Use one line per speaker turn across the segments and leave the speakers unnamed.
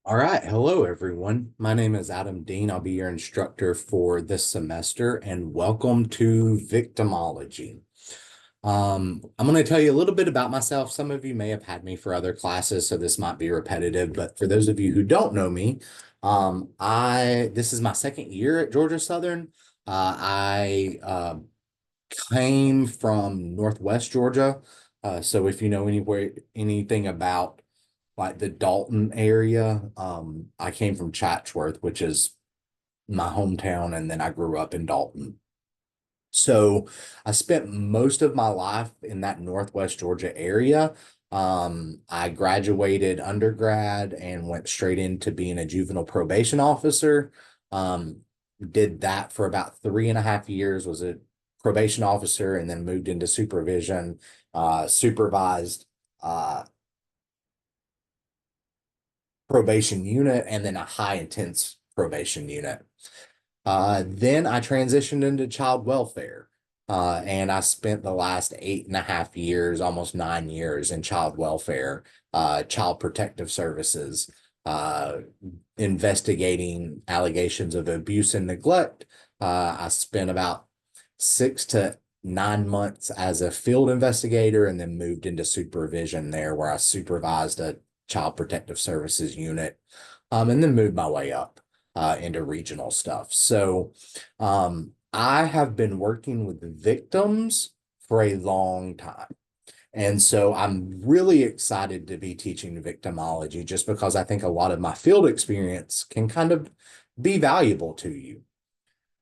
All right. Hello, everyone. My name is Adam Dean. I'll be your instructor for this semester, and welcome to Victimology. I'm going to tell you a little bit about myself. Some of you may have had me for other classes, so this might be repetitive, but for those of you who don't know me, this is my second year at Georgia Southern. I came from Northwest Georgia. So if you know anything about like the Dalton area, I came from Chatsworth, which is my hometown, and then I grew up in Dalton. So I spent most of my life in that Northwest Georgia area. I graduated undergrad and went straight into being a juvenile probation officer. Um, did that for about 3.5 years, was a probation officer, and then moved into supervision, supervised probation unit, and then a high intense probation unit. Then I transitioned into child welfare. And I spent the last 8.5 years, almost 9 years in child welfare, child protective services, uh, investigating allegations of abuse and neglect. I spent about 6 to 9 months as a field investigator and then moved into supervision there where I supervised a child protective services unit, and then moved my way up into regional stuff. So I have been working with victims for a long time. And so I'm really excited to be teaching victimology just because I think a lot of my field experience can kind of be valuable to you.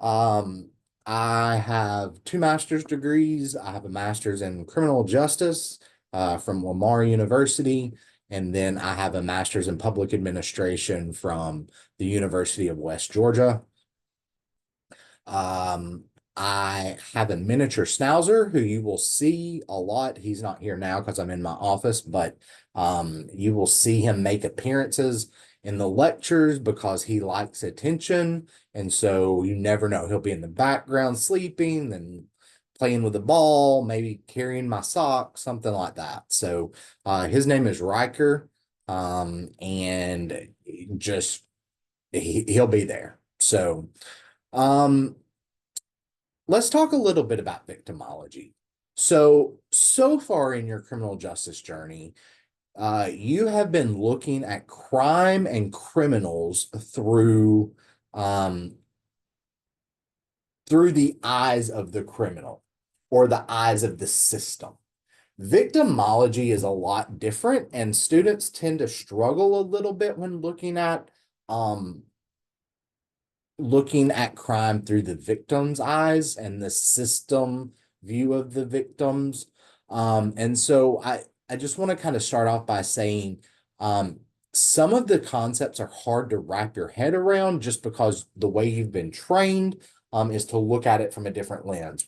Um, I have two master's degrees. I have a master's in criminal justice from Lamar University, and then I have a master's in public administration from the University of West Georgia. Um, I have a miniature schnauzer who you will see a lot. He's not here now because I'm in my office, but you will see him make appearances in the lectures because he likes attention. And so you never know. He'll be in the background sleeping and playing with the ball, maybe carrying my sock, something like that. So his name is Riker. And just he'll be there. So um let's talk a little bit about victimology. So far in your criminal justice journey, you have been looking at crime and criminals um, through the eyes of the criminal or the eyes of the system. Victimology is a lot different, and students tend to struggle a little bit when um, looking at crime through the victim's eyes and the system view of the victims. And so I just want to kind of start off by saying some of the concepts are hard to wrap your head around just because the way you've been trained is to look at it from a different lens.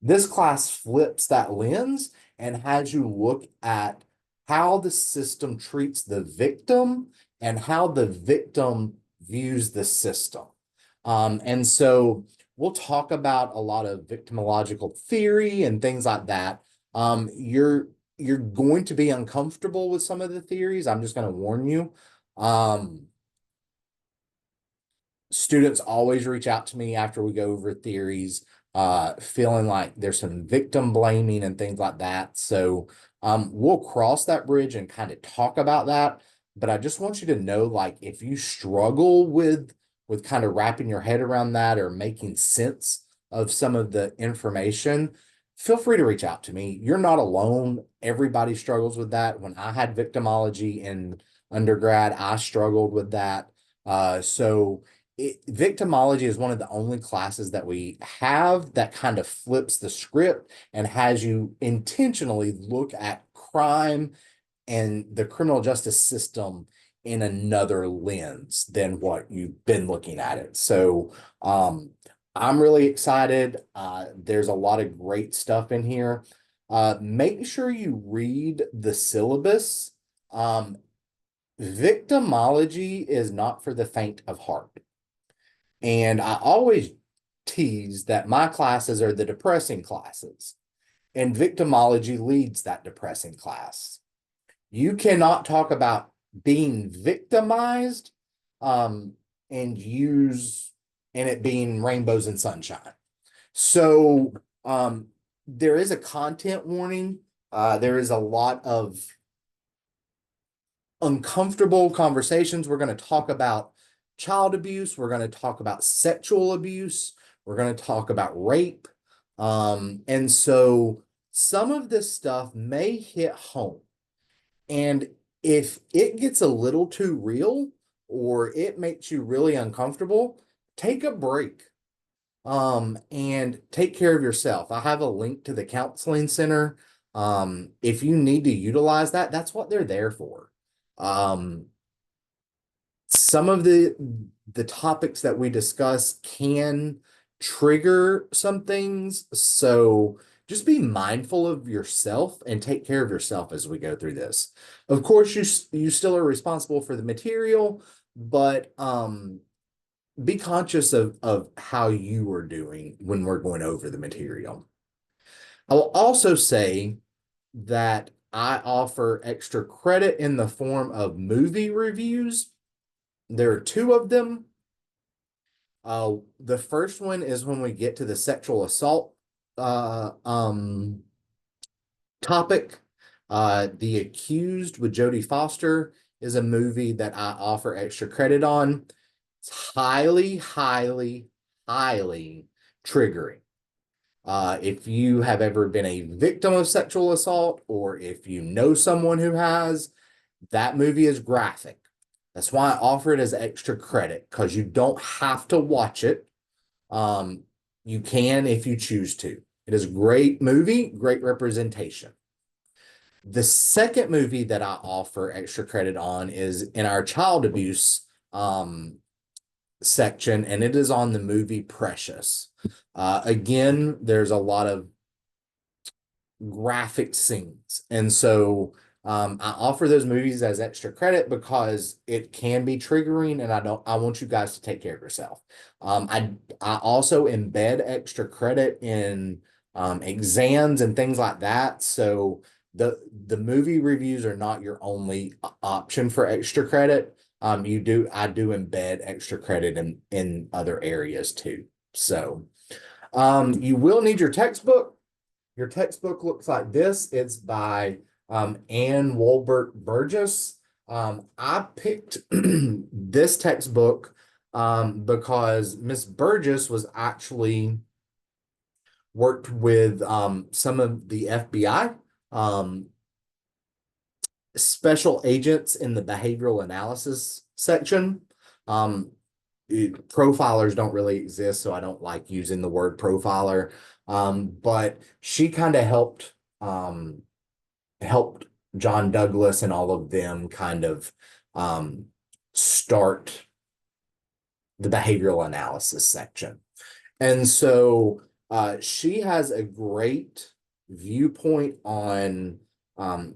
This class flips that lens and has you look at how the system treats the victim and how the victim views the system. And so we'll talk about a lot of victimological theory and things like that. You're going to be uncomfortable with some of the theories. I'm just going to warn you. Um, Students always reach out to me after we go over theories, feeling like there's some victim blaming and things like that. So we'll cross that bridge and kind of talk about that. But I just want you to know, like, if you struggle with kind of wrapping your head around that or making sense of some of the information, feel free to reach out to me. You're not alone. Everybody struggles with that. When I had victimology in undergrad, I struggled with that. So victimology is one of the only classes that we have that kind of flips the script and has you intentionally look at crime and the criminal justice system in another lens than what you've been looking at it. So I'm really excited. There's a lot of great stuff in here. Make sure you read the syllabus. Um, Victimology is not for the faint of heart. And I always tease that my classes are the depressing classes, and victimology leads that depressing class. You cannot talk about being victimized, and it being rainbows and sunshine. So, there is a content warning. There is a lot of uncomfortable conversations. We're going to talk about child abuse. We're going to talk about sexual abuse. We're going to talk about rape. And so some of this stuff may hit home. And if it gets a little too real or it makes you really uncomfortable, take a break. And take care of yourself. I have a link to the counseling center. If you need to utilize that, that's what they're there for. Some of the topics that we discuss can trigger some things, so just be mindful of yourself and take care of yourself as we go through this. Of course, you still are responsible for the material, but be conscious of how you are doing when we're going over the material. I will also say that I offer extra credit in the form of movie reviews. There are two of them. The first one is when we get to the sexual assault topic. The Accused with Jodie Foster is a movie that I offer extra credit on. It's highly, highly, highly triggering. If you have ever been a victim of sexual assault, or if you know someone who has, that movie is graphic. That's why I offer it as extra credit, because you don't have to watch it. You can if you choose to. It is a great movie, great representation. The second movie that I offer extra credit on is in our child abuse section, and it is on the movie Precious. Again, there's a lot of graphic scenes, and so I offer those movies as extra credit because it can be triggering, and I want you guys to take care of yourself. I also embed extra credit in exams and things like that. So the movie reviews are not your only option for extra credit. I do embed extra credit in other areas too. So you will need your textbook. Your textbook looks like this. It's by Anne Wolbert Burgess. I picked this textbook because Miss Burgess was actually worked with some of the FBI special agents in the behavioral analysis section. Profilers don't really exist, so I don't like using the word profiler. But she kind of helped John Douglas and all of them kind of start the behavioral analysis section. And so she has a great viewpoint on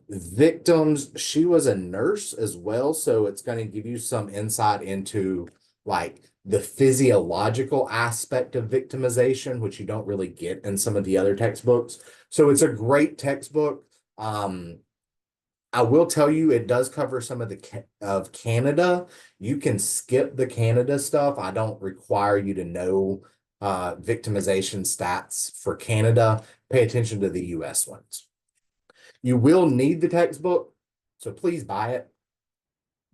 victims. She was a nurse as well, so it's going to give you some insight into like the physiological aspect of victimization, which you don't really get in some of the other textbooks. So it's a great textbook. I will tell you, it does cover some of Canada. You can skip the Canada stuff. I don't require you to know victimization stats for Canada. Pay attention to the US ones. You will need the textbook, so please buy it,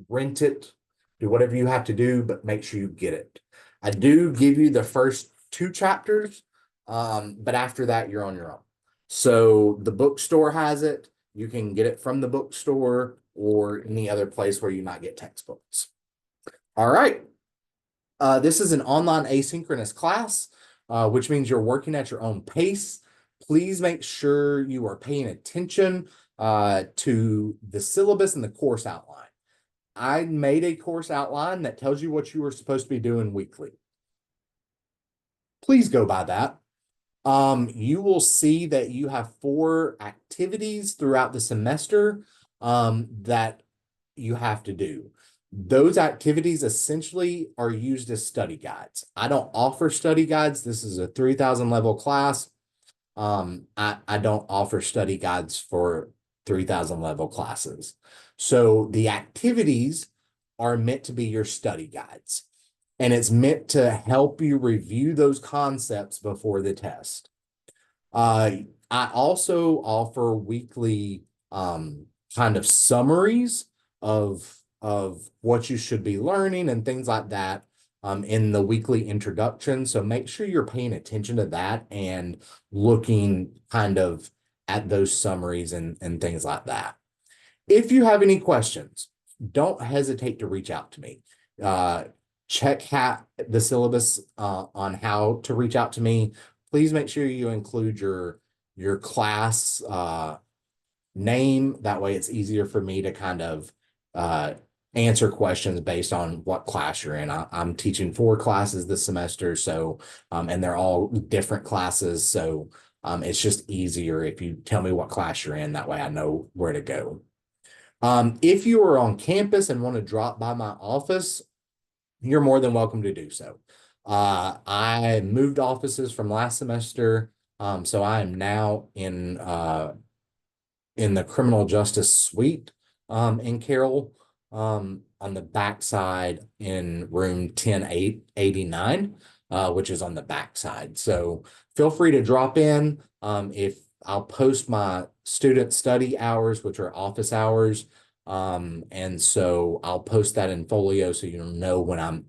rent it, do whatever you have to do, but make sure you get it. I do give you the first 2 chapters, but after that, you're on your own. So the bookstore has it. You can get it from the bookstore or any other place where you might get textbooks. All right. This is an online asynchronous class, which means you're working at your own pace. Please make sure you are paying attention to the syllabus and the course outline. I made a course outline that tells you what you are supposed to be doing weekly. Please go by that. You will see that you have 4 activities throughout the semester that you have to do. Those activities essentially are used as study guides. I don't offer study guides. This is a 3000 level class. I don't offer study guides for 3,000 level classes. So the activities are meant to be your study guides, and it's meant to help you review those concepts before the test. I also offer weekly kind of summaries of what you should be learning and things like that in the weekly introduction. So make sure you're paying attention to that and looking kind of at those summaries and things like that. If you have any questions, don't hesitate to reach out to me. Check the syllabus on how to reach out to me. Please make sure you include your class name. That way it's easier for me to kind of answer questions based on what class you're in. I'm teaching 4 classes this semester, so and they're all different classes. So it's just easier if you tell me what class you're in. That way I know where to go. If you are on campus and want to drop by my office, you're more than welcome to do so. I moved offices from last semester, so I am now in the criminal justice suite in Carroll, on the back side in room 1089, which is on the back side. So feel free to drop in. If I'll post my student study hours, which are office hours. And so I'll post that in Folio so you'll know when I'm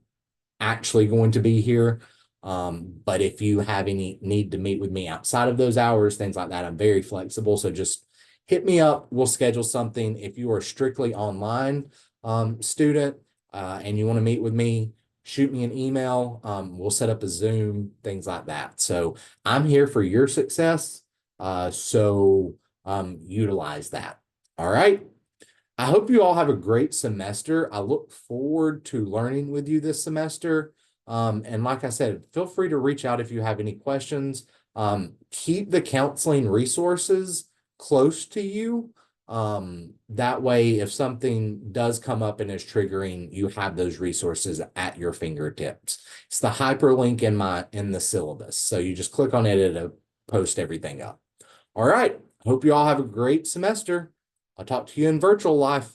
actually going to be here. But if you have any need to meet with me outside of those hours, things like that, I'm very flexible. So just hit me up. We'll schedule something. If you are strictly online student and you want to meet with me, shoot me an email. We'll set up a Zoom, things like that. So I'm here for your success. So utilize that. All right. I hope you all have a great semester. I look forward to learning with you this semester. And like I said, feel free to reach out if you have any questions. Keep the counseling resources close to you. That way, if something does come up and is triggering, you have those resources at your fingertips. It's the hyperlink in the syllabus. So you just click on it, it'll post everything up. All right. Hope you all have a great semester. I'll talk to you in virtual life.